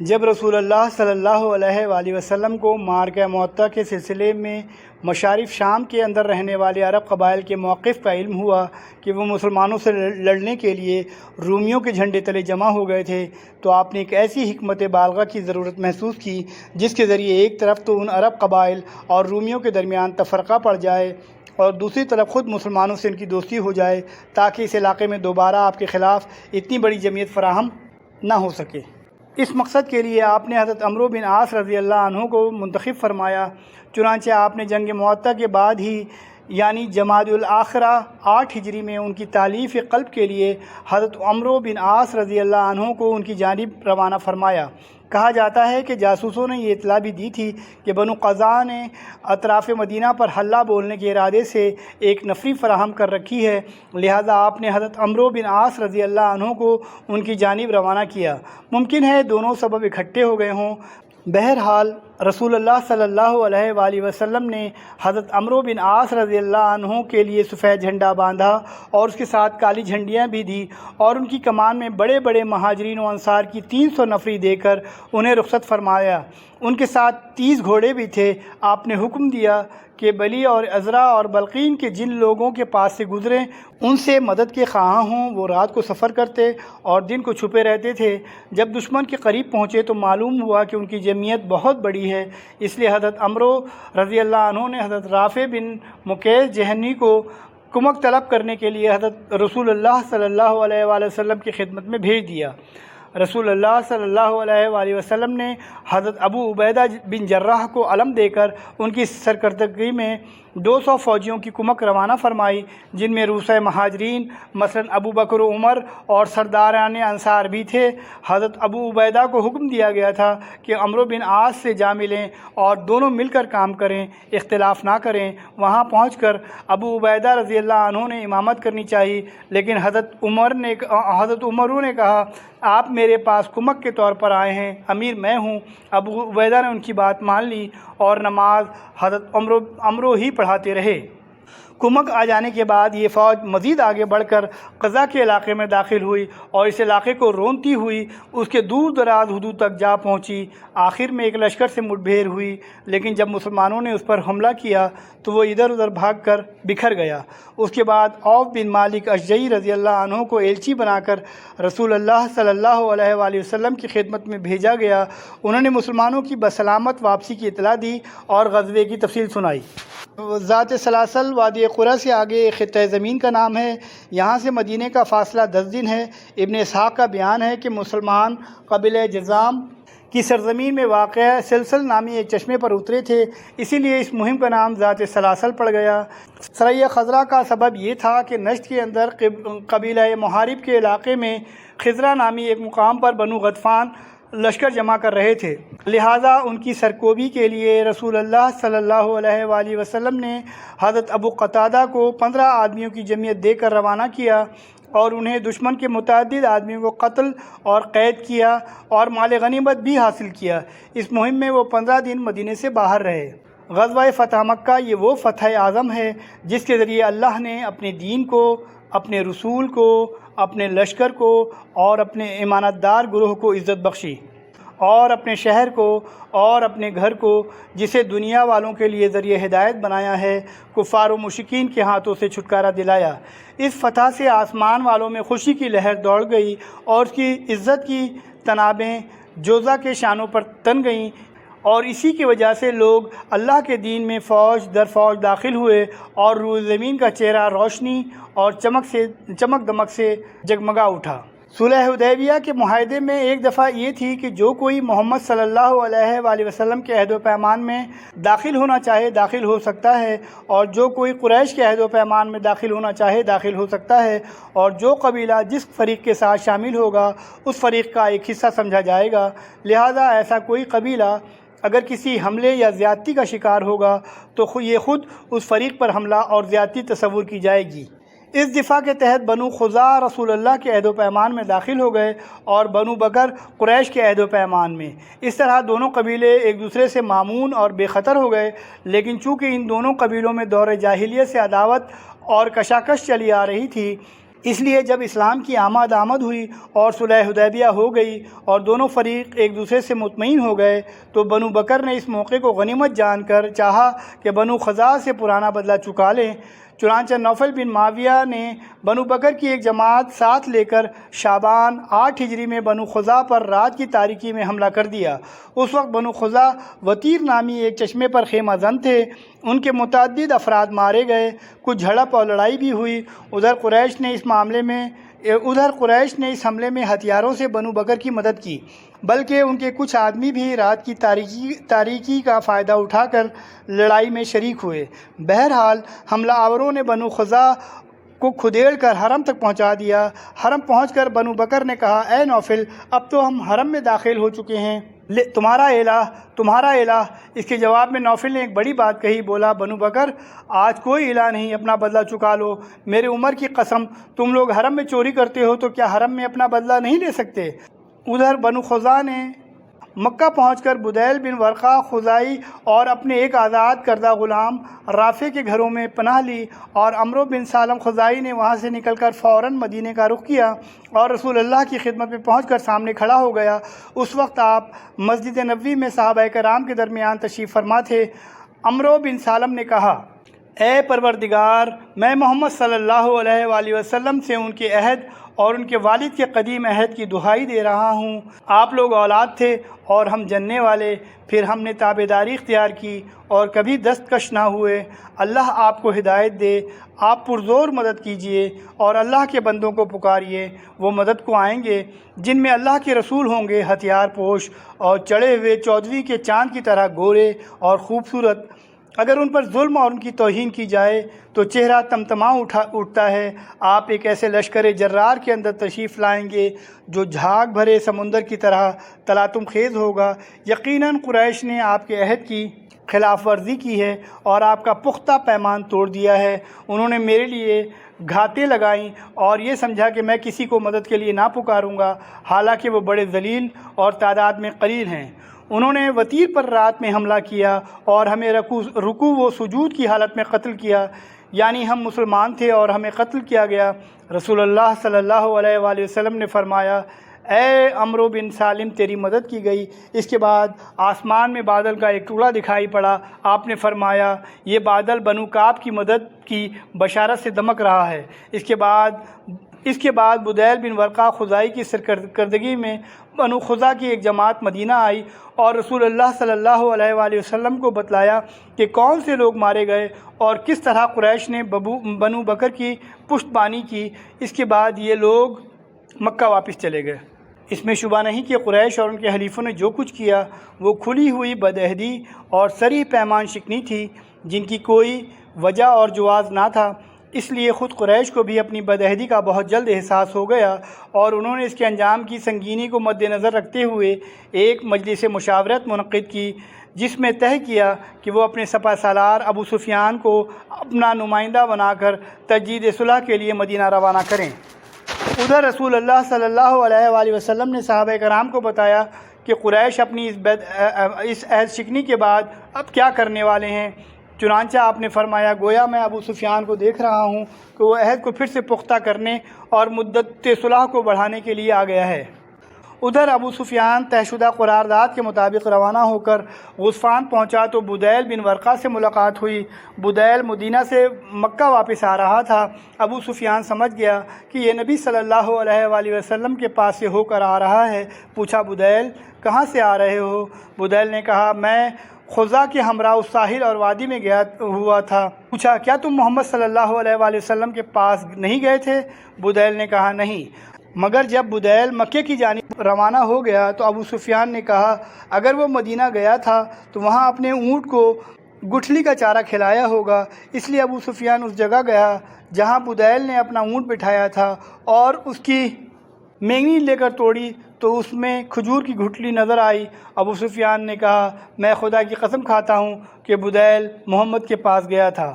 جب رسول اللہ صلی اللہ علیہ وآلہ وسلم کو معرکہ موتہ کے سلسلے میں مشارف شام کے اندر رہنے والے عرب قبائل کے موقف کا علم ہوا کہ وہ مسلمانوں سے لڑنے کے لیے رومیوں کے جھنڈے تلے جمع ہو گئے تھے، تو آپ نے ایک ایسی حکمت بالغہ کی ضرورت محسوس کی جس کے ذریعے ایک طرف تو ان عرب قبائل اور رومیوں کے درمیان تفرقہ پڑ جائے اور دوسری طرف خود مسلمانوں سے ان کی دوستی ہو جائے، تاکہ اس علاقے میں دوبارہ آپ کے خلاف اتنی بڑی جمعیت فراہم نہ ہو سکے۔ اس مقصد کے لیے آپ نے حضرت عمرو بن عاص رضی اللہ عنہ کو منتخب فرمایا۔ چنانچہ آپ نے جنگ موتہ کے بعد ہی یعنی جمادی الاخرہ 8 ہجری میں ان کی تالیف قلب کے لیے حضرت عمرو بن عاص رضی اللہ عنہ کو ان کی جانب روانہ فرمایا۔ کہا جاتا ہے کہ جاسوسوں نے یہ اطلاع بھی دی تھی کہ بنو قزاع نے اطراف مدینہ پر حلہ بولنے کے ارادے سے ایک نفری فراہم کر رکھی ہے، لہذا آپ نے حضرت عمرو بن عاص رضی اللہ عنہ کو ان کی جانب روانہ کیا۔ ممکن ہے دونوں سبب اکٹھے ہو گئے ہوں۔ بہرحال رسول اللہ صلی اللہ علیہ وآلہ وسلم نے حضرت عمرو بن عاص رضی اللہ عنہ کے لیے سفید جھنڈا باندھا اور اس کے ساتھ کالی جھنڈیاں بھی دی، اور ان کی کمان میں بڑے بڑے مہاجرین و انصار کی 300 نفری دے کر انہیں رخصت فرمایا۔ ان کے ساتھ 30 گھوڑے بھی تھے۔ آپ نے حکم دیا کہ بلی اور عذرا اور بلقین کے جن لوگوں کے پاس سے گزریں ان سے مدد کے خواہاں ہوں، وہ رات کو سفر کرتے اور دن کو چھپے رہتے تھے۔ جب دشمن کے قریب پہنچے تو معلوم ہوا کہ ان کی جمعیت بہت بڑی ہے، اس لیے حضرت عمرو رضی اللہ عنہ نے حضرت رافع بن مکیس جہنی کو کمک طلب کرنے کے لیے حضرت رسول اللہ صلی اللہ علیہ وآلہ وسلم کی خدمت میں بھیج دیا۔ رسول اللہ صلی اللہ علیہ وآلہ وسلم نے حضرت ابو عبیدہ بن جراح کو علم دے کر ان کی سرکردگی میں 200 فوجیوں کی کمک روانہ فرمائی، جن میں روسۂ مہاجرین مثلا ابو بکر و عمر اور سرداران انصار بھی تھے۔ حضرت ابو عبیدہ کو حکم دیا گیا تھا کہ عمرو بن عاص سے جا ملیں اور دونوں مل کر کام کریں، اختلاف نہ کریں۔ وہاں پہنچ کر ابو عبیدہ رضی اللہ عنہ نے امامت کرنی چاہیے، لیکن حضرت عمر نے کہا آپ میرے پاس کمک کے طور پر آئے ہیں، امیر میں ہوں۔ ابو عبیدہ نے ان کی بات مان لی اور نماز حضرت عمرو ہی پڑھاتے رہے۔ کمک آ جانے کے بعد یہ فوج مزید آگے بڑھ کر قزا کے علاقے میں داخل ہوئی اور اس علاقے کو رونتی ہوئی اس کے دور دراز حدود تک جا پہنچی۔ آخر میں ایک لشکر سے مٹ بھیڑ ہوئی، لیکن جب مسلمانوں نے اس پر حملہ کیا تو وہ ادھر ادھر بھاگ کر بکھر گیا۔ اس کے بعد عوف بن مالک اشجعی رضی اللہ عنہ کو ایلچی بنا کر رسول اللہ صلی اللہ علیہ وآلہ وسلم کی خدمت میں بھیجا گیا۔ انہوں نے مسلمانوں کی بسلامت واپسی کی اطلاع دی اور غزوے کی تفصیل سنائی۔ ذات سلاسل وادی قرہ سے آگے ایک خطہ زمین کا نام ہے، یہاں سے مدینہ کا فاصلہ 10 دن ہے۔ ابن اسحاق کا بیان ہے کہ مسلمان قبیلہ جذام کی سرزمین میں واقع سلسل نامی ایک چشمے پر اترے تھے، اسی لیے اس مہم کا نام ذات سلاسل پڑ گیا۔ سریہ خضرا کا سبب یہ تھا کہ نجد کے اندر قبیلہ محارب کے علاقے میں خضرا نامی ایک مقام پر بنو غطفان لشکر جمع کر رہے تھے، لہٰذا ان کی سرکوبی کے لیے رسول اللہ صلی اللہ علیہ وآلہ وسلم نے حضرت ابو قتادہ کو 15 آدمیوں کی جمعیت دے کر روانہ کیا اور انہیں دشمن کے متعدد آدمیوں کو قتل اور قید کیا اور مال غنیمت بھی حاصل کیا۔ اس مہم میں وہ 15 دن مدینے سے باہر رہے۔ غزوہ فتح مکہ یہ وہ فتح اعظم ہے جس کے ذریعے اللہ نے اپنے دین کو، اپنے رسول کو، اپنے لشکر کو اور اپنے امانت دار گروہ کو عزت بخشی، اور اپنے شہر کو اور اپنے گھر کو جسے دنیا والوں کے لیے ذریعہ ہدایت بنایا ہے، کفار و مشرکین کے ہاتھوں سے چھٹکارا دلایا۔ اس فتح سے آسمان والوں میں خوشی کی لہر دوڑ گئی اور اس کی عزت کی تنابیں جوزہ کے شانوں پر تن گئیں، اور اسی کی وجہ سے لوگ اللہ کے دین میں فوج در فوج داخل ہوئے اور روئے زمین کا چہرہ روشنی اور چمک دمک سے جگمگا اٹھا۔ صلح حدیبیہ کے معاہدے میں ایک دفعہ یہ تھی کہ جو کوئی محمد صلی اللہ علیہ وآلہ وسلم کے عہد و پیمان میں داخل ہونا چاہے داخل ہو سکتا ہے، اور جو کوئی قریش کے عہد و پیمان میں داخل ہونا چاہے داخل ہو سکتا ہے، اور جو قبیلہ جس فریق کے ساتھ شامل ہوگا اس فریق کا ایک حصہ سمجھا جائے گا، لہذا ایسا کوئی قبیلہ اگر کسی حملے یا زیادتی کا شکار ہوگا تو یہ خود اس فریق پر حملہ اور زیادتی تصور کی جائے گی۔ اس دفاع کے تحت بنو خزاع رسول اللہ کے عہد و پیمان میں داخل ہو گئے اور بنو بکر قریش کے عہد و پیمان میں۔ اس طرح دونوں قبیلے ایک دوسرے سے مامون اور بے خطر ہو گئے، لیکن چونکہ ان دونوں قبیلوں میں دور جاہلیت سے عداوت اور کشاکش چلی آ رہی تھی، اس لیے جب اسلام کی آمد ہوئی اور صلح حدیبیہ ہو گئی اور دونوں فریق ایک دوسرے سے مطمئن ہو گئے تو بنو بکر نے اس موقع کو غنیمت جان کر چاہا کہ بنو خزاعہ سے پرانا بدلہ چکا لیں۔ چنانچہ نوفل بن معاویہ نے بنو بکر کی ایک جماعت ساتھ لے کر شعبان 8 ہجری میں بنو خزاعہ پر رات کی تاریکی میں حملہ کر دیا۔ اس وقت بنو خزاعہ وطیر نامی ایک چشمے پر خیمہ زن تھے۔ ان کے متعدد افراد مارے گئے، کچھ جھڑپ اور لڑائی بھی ہوئی۔ ادھر قریش نے اس حملے میں ہتھیاروں سے بنو بکر کی مدد کی، بلکہ ان کے کچھ آدمی بھی رات کی تاریکی کا فائدہ اٹھا کر لڑائی میں شریک ہوئے۔ بہرحال حملہ آوروں نے بنو خزاعہ کو کھدیڑ کر حرم تک پہنچا دیا۔ حرم پہنچ کر بنو بکر نے کہا، اے نوفل، اب تو ہم حرم میں داخل ہو چکے ہیں، تمہارا الہ۔ اس کے جواب میں نوفل نے ایک بڑی بات کہی، بولا، بنو بکر، آج کوئی الہ نہیں، اپنا بدلہ چکا لو۔ میرے عمر کی قسم، تم لوگ حرم میں چوری کرتے ہو تو کیا حرم میں اپنا بدلہ نہیں لے سکتے؟ ادھر بنو خزاعہ نے مکہ پہنچ کر بدیل بن ورقہ خزاعی اور اپنے ایک آزاد کردہ غلام رافع کے گھروں میں پناہ لی، اور عمرو بن سالم خزاعی نے وہاں سے نکل کر فوراً مدینے کا رخ کیا اور رسول اللہ کی خدمت میں پہنچ کر سامنے کھڑا ہو گیا۔ اس وقت آپ مسجد نبوی میں صحابہ کرام کے درمیان تشریف فرما تھے۔ عمرو بن سالم نے کہا، اے پروردگار، میں محمد صلی اللہ علیہ وآلہ وسلم سے ان کے عہد اور ان کے والد کے قدیم عہد کی دہائی دے رہا ہوں۔ آپ لوگ اولاد تھے اور ہم جننے والے، پھر ہم نے تابعداری اختیار کی اور کبھی دستکش نہ ہوئے۔ اللہ آپ کو ہدایت دے، آپ پرزور مدد کیجئے اور اللہ کے بندوں کو پکاریے، وہ مدد کو آئیں گے جن میں اللہ کے رسول ہوں گے، ہتھیار پوش اور چڑھے ہوئے 14ویں کے چاند کی طرح گورے اور خوبصورت۔ اگر ان پر ظلم اور ان کی توہین کی جائے تو چہرہ تمتما اٹھتا ہے۔ آپ ایک ایسے لشکر جرار کے اندر تشریف لائیں گے جو جھاگ بھرے سمندر کی طرح تلاطم خیز ہوگا۔ یقیناً قریش نے آپ کے عہد کی خلاف ورزی کی ہے اور آپ کا پختہ پیمان توڑ دیا ہے۔ انہوں نے میرے لیے گھاتیں لگائیں اور یہ سمجھا کہ میں کسی کو مدد کے لیے نہ پکاروں گا، حالانکہ وہ بڑے ذلیل اور تعداد میں قلیل ہیں۔ انہوں نے وطیر پر رات میں حملہ کیا اور ہمیں رکوع و سجود کی حالت میں قتل کیا، یعنی ہم مسلمان تھے اور ہمیں قتل کیا گیا۔ رسول اللہ صلی اللہ علیہ وآلہ وسلم نے فرمایا، اے عمرو بن سالم، تیری مدد کی گئی۔ اس کے بعد آسمان میں بادل کا ایک ٹکڑا دکھائی پڑا۔ آپ نے فرمایا، یہ بادل بنو کعب کی مدد کی بشارت سے دمک رہا ہے۔ اس کے بعد بدیل بن ورقہ خزاعی کی سرکردگی میں بنو خزاعہ کی ایک جماعت مدینہ آئی اور رسول اللہ صلی اللہ علیہ وآلہ وسلم کو بتلایا کہ کون سے لوگ مارے گئے اور کس طرح قریش نے بنو بکر کی پشت بانی کی۔ اس کے بعد یہ لوگ مکہ واپس چلے گئے۔ اس میں شبہ نہیں کہ قریش اور ان کے حلیفوں نے جو کچھ کیا وہ کھلی ہوئی بدعہدی اور صریح پیمان شکنی تھی، جن کی کوئی وجہ اور جواز نہ تھا۔ اس لیے خود قریش کو بھی اپنی بدعہدی کا بہت جلد احساس ہو گیا اور انہوں نے اس کے انجام کی سنگینی کو مد نظر رکھتے ہوئے ایک مجلس مشاورت منعقد کی، جس میں طے کیا کہ وہ اپنے سپہ سالار ابو سفیان کو اپنا نمائندہ بنا کر تجدید صلح کے لیے مدینہ روانہ کریں۔ ادھر رسول اللہ صلی اللہ علیہ وآلہ وسلم نے صحابہ کرام کو بتایا کہ قریش اپنی اس عہد شکنی کے بعد اب کیا کرنے والے ہیں۔ چنانچہ آپ نے فرمایا، گویا میں ابو سفیان کو دیکھ رہا ہوں کہ وہ عہد کو پھر سے پختہ کرنے اور مدت صلح کو بڑھانے کے لیے آ گیا ہے۔ ادھر ابو سفیان طے شدہ قرارداد کے مطابق روانہ ہو کر غسفان پہنچا تو بدیل بن ورقہ سے ملاقات ہوئی۔ بدیل مدینہ سے مکہ واپس آ رہا تھا۔ ابو سفیان سمجھ گیا کہ یہ نبی صلی اللہ علیہ وآلہ وسلم کے پاس سے ہو کر آ رہا ہے۔ پوچھا، بدیل کہاں سے آ رہے ہو؟ بدیل نے کہا، میں خزاع کے ہمراہ اس ساحل اور وادی میں گیا ہوا تھا۔ پوچھا، کیا تم محمد صلی اللہ علیہ وآلہ وسلم کے پاس نہیں گئے تھے؟ بدیل نے کہا، نہیں۔ مگر جب بدیل مکے کی جانب روانہ ہو گیا تو ابو سفیان نے کہا، اگر وہ مدینہ گیا تھا تو وہاں اپنے اونٹ کو گٹھلی کا چارہ کھلایا ہوگا۔ اس لیے ابو سفیان اس جگہ گیا جہاں بدیل نے اپنا اونٹ بٹھایا تھا اور اس کی مینگنی لے کر توڑی تو اس میں کھجور کی گٹھلی نظر آئی۔ ابو سفیان نے کہا، میں خدا کی قسم کھاتا ہوں کہ بدیل محمد کے پاس گیا تھا۔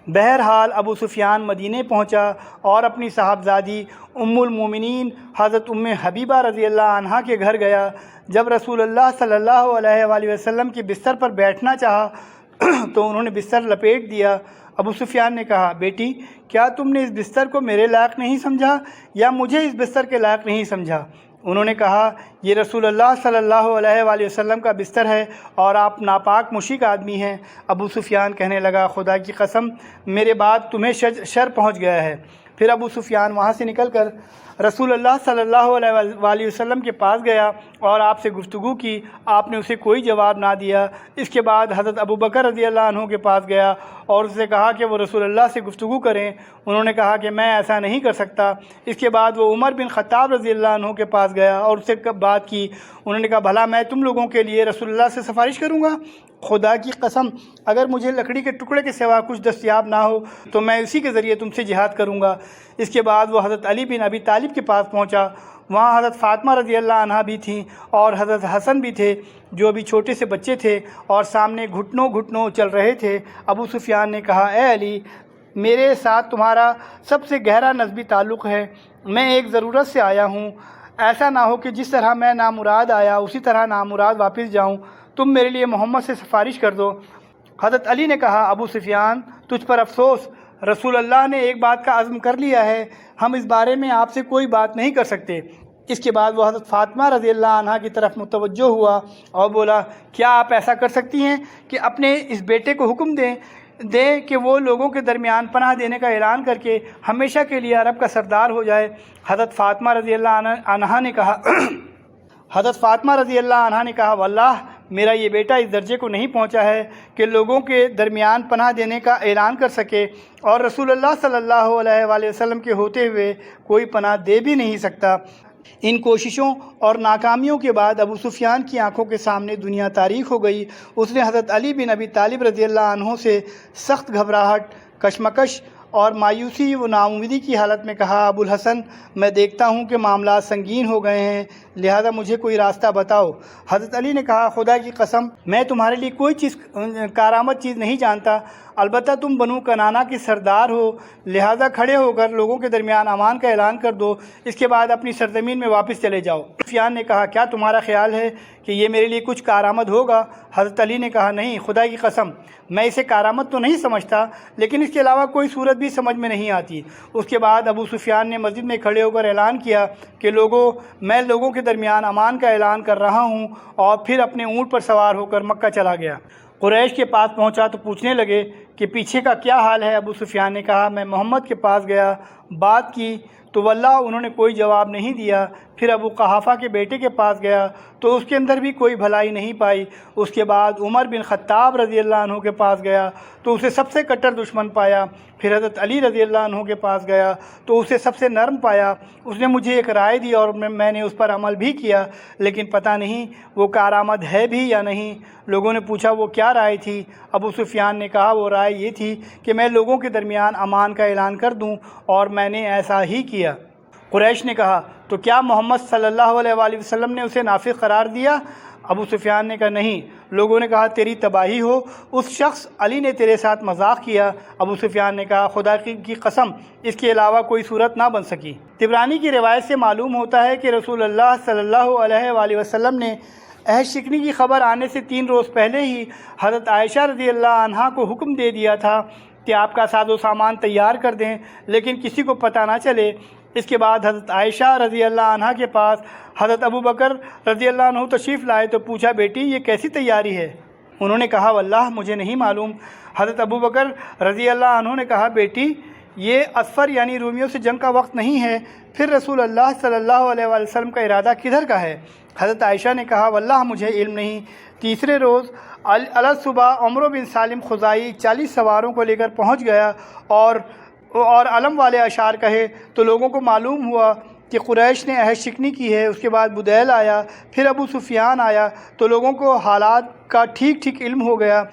بہرحال ابو سفیان مدینے پہنچا اور اپنی صاحبزادی ام المومنین حضرت ام حبیبہ رضی اللہ عنہا کے گھر گیا۔ جب رسول اللہ صلی اللہ علیہ وآلہ وسلم کی بستر پر بیٹھنا چاہا تو انہوں نے بستر لپیٹ دیا۔ ابو سفیان نے کہا بیٹی کیا تم نے اس بستر کو میرے لائق نہیں سمجھا یا مجھے اس بستر کے لائق نہیں سمجھا؟ انہوں نے کہا یہ رسول اللہ صلی اللہ علیہ وآلہ وسلم کا بستر ہے اور آپ ناپاک مشرک آدمی ہیں۔ ابو سفیان کہنے لگا خدا کی قسم میرے بعد تمہیں شر پہنچ گیا ہے۔ پھر ابو سفیان وہاں سے نکل کر رسول اللہ صلی اللہ علیہ وآلہ وسلم کے پاس گیا اور آپ سے گفتگو کی۔ آپ نے اسے کوئی جواب نہ دیا۔ اس کے بعد حضرت ابو بکر رضی اللہ عنہ کے پاس گیا اور اسے کہا کہ وہ رسول اللہ سے گفتگو کریں۔ انہوں نے کہا کہ میں ایسا نہیں کر سکتا۔ اس کے بعد وہ عمر بن خطاب رضی اللہ عنہ کے پاس گیا اور اس سے بات کی۔ انہوں نے کہا بھلا میں تم لوگوں کے لیے رسول اللہ سے سفارش کروں گا؟ خدا کی قسم اگر مجھے لکڑی کے ٹکڑے کے سوا کچھ دستیاب نہ ہو تو میں اسی کے ذریعے تم سے جہاد کروں گا۔ اس کے بعد وہ حضرت علی بن ابی طالب کے پاس پہنچا۔ وہاں حضرت فاطمہ رضی اللہ عنہا بھی تھیں اور حضرت حسن بھی تھے جو ابھی چھوٹے سے بچے تھے اور سامنے گھٹنوں چل رہے تھے۔ ابو سفیان نے کہا اے علی میرے ساتھ تمہارا سب سے گہرا نسبی تعلق ہے۔ میں ایک ضرورت سے آیا ہوں، ایسا نہ ہو کہ جس طرح میں نامراد آیا اسی طرح نامراد واپس جاؤں۔ تم میرے لیے محمد سے سفارش کر دو۔ حضرت علی نے کہا ابو سفیان تجھ پر افسوس، رسول اللہ نے ایک بات کا عزم کر لیا ہے، ہم اس بارے میں آپ سے کوئی بات نہیں کر سکتے۔ اس کے بعد وہ حضرت فاطمہ رضی اللہ عنہا کی طرف متوجہ ہوا اور بولا کیا آپ ایسا کر سکتی ہیں کہ اپنے اس بیٹے کو حکم دیں کہ وہ لوگوں کے درمیان پناہ دینے کا اعلان کر کے ہمیشہ کے لیے عرب کا سردار ہو جائے؟ حضرت فاطمہ رضی اللہ عنہا نے کہا واللہ میرا یہ بیٹا اس درجے کو نہیں پہنچا ہے کہ لوگوں کے درمیان پناہ دینے کا اعلان کر سکے اور رسول اللہ صلی اللہ علیہ وآلہ وسلم کے ہوتے ہوئے کوئی پناہ دے بھی نہیں سکتا۔ ان کوششوں اور ناکامیوں کے بعد ابو سفیان کی آنکھوں کے سامنے دنیا تاریک ہو گئی۔ اس نے حضرت علی بن ابی طالب رضی اللہ عنہ سے سخت گھبراہٹ، کشمکش اور مایوسی و ناامیدی کی حالت میں کہا ابو الحسن میں دیکھتا ہوں کہ معاملات سنگین ہو گئے ہیں، لہذا مجھے کوئی راستہ بتاؤ۔ حضرت علی نے کہا خدا کی قسم میں تمہارے لیے کوئی کارآمد چیز نہیں جانتا، البتہ تم بنو کنانہ کے سردار ہو، لہذا کھڑے ہو کر لوگوں کے درمیان امان کا اعلان کر دو، اس کے بعد اپنی سرزمین میں واپس چلے جاؤ۔ سفیان نے کہا کیا تمہارا خیال ہے کہ یہ میرے لیے کچھ کارآمد ہوگا؟ حضرت علی نے کہا نہیں، خدا کی قسم میں اسے کارآمد تو نہیں سمجھتا، لیکن اس کے علاوہ کوئی صورت بھی سمجھ میں نہیں آتی۔ اس کے بعد ابو سفیان نے مسجد میں کھڑے ہو کر اعلان کیا کہ میں لوگوں کے درمیان امان کا اعلان کر رہا ہوں، اور پھر اپنے اونٹ پر سوار ہو کر مکہ چلا گیا۔ قریش کے پاس پہنچا تو پوچھنے لگے کہ پیچھے کا کیا حال ہے؟ ابو سفیان نے کہا میں محمد کے پاس گیا، بات کی تو واللہ انہوں نے کوئی جواب نہیں دیا۔ پھر ابو قحافہ کے بیٹے کے پاس گیا تو اس کے اندر بھی کوئی بھلائی نہیں پائی۔ اس کے بعد عمر بن خطاب رضی اللہ عنہ کے پاس گیا تو اسے سب سے کٹر دشمن پایا۔ پھر حضرت علی رضی اللہ عنہ کے پاس گیا تو اسے سب سے نرم پایا۔ اس نے مجھے ایک رائے دی اور میں نے اس پر عمل بھی کیا، لیکن پتہ نہیں وہ کارآمد ہے بھی یا نہیں۔ لوگوں نے پوچھا وہ کیا رائے تھی؟ ابو سفیان نے کہا وہ رائے یہ تھی کہ میں لوگوں کے درمیان امان کا اعلان کر دوں، اور میں نے ایسا ہی کیا۔ قریش نے کہا تو کیا محمد صلی اللہ علیہ وآلہ وسلم نے اسے نافذ قرار دیا؟ ابو سفیان نے کہا نہیں۔ لوگوں نے کہا تیری تباہی ہو، اس شخص علی نے تیرے ساتھ مذاق کیا۔ ابو سفیان نے کہا خدا کی قسم اس کے علاوہ کوئی صورت نہ بن سکی۔ طبرانی کی روایت سے معلوم ہوتا ہے کہ رسول اللہ صلی اللہ علیہ وآلہ وسلم نے عہد شکنی کی خبر آنے سے 3 روز پہلے ہی حضرت عائشہ رضی اللہ عنہا کو حکم دے دیا تھا کہ آپ کا ساز و سامان تیار کر دیں، لیکن کسی کو پتہ نہ چلے۔ اس کے بعد حضرت عائشہ رضی اللہ عنہا کے پاس حضرت ابو بکر رضی اللہ عنہ تشریف لائے تو پوچھا بیٹی یہ کیسی تیاری ہے؟ انہوں نے کہا واللہ مجھے نہیں معلوم۔ حضرت ابو بکر رضی اللہ عنہ نے کہا بیٹی یہ اسفر یعنی رومیوں سے جنگ کا وقت نہیں ہے، پھر رسول اللہ صلی اللہ علیہ وآلہ وسلم کا ارادہ کدھر کا ہے؟ حضرت عائشہ نے کہا واللہ مجھے علم نہیں۔ تیسرے روز صبح عمرو بن سالم خزائی 40 سواروں کو لے کر پہنچ گیا اور علم والے اشعار کہے تو لوگوں کو معلوم ہوا کہ قریش نے عہد شکنی کی ہے۔ اس کے بعد بدیل آیا، پھر ابو سفیان آیا تو لوگوں کو حالات کا ٹھیک علم ہو گیا۔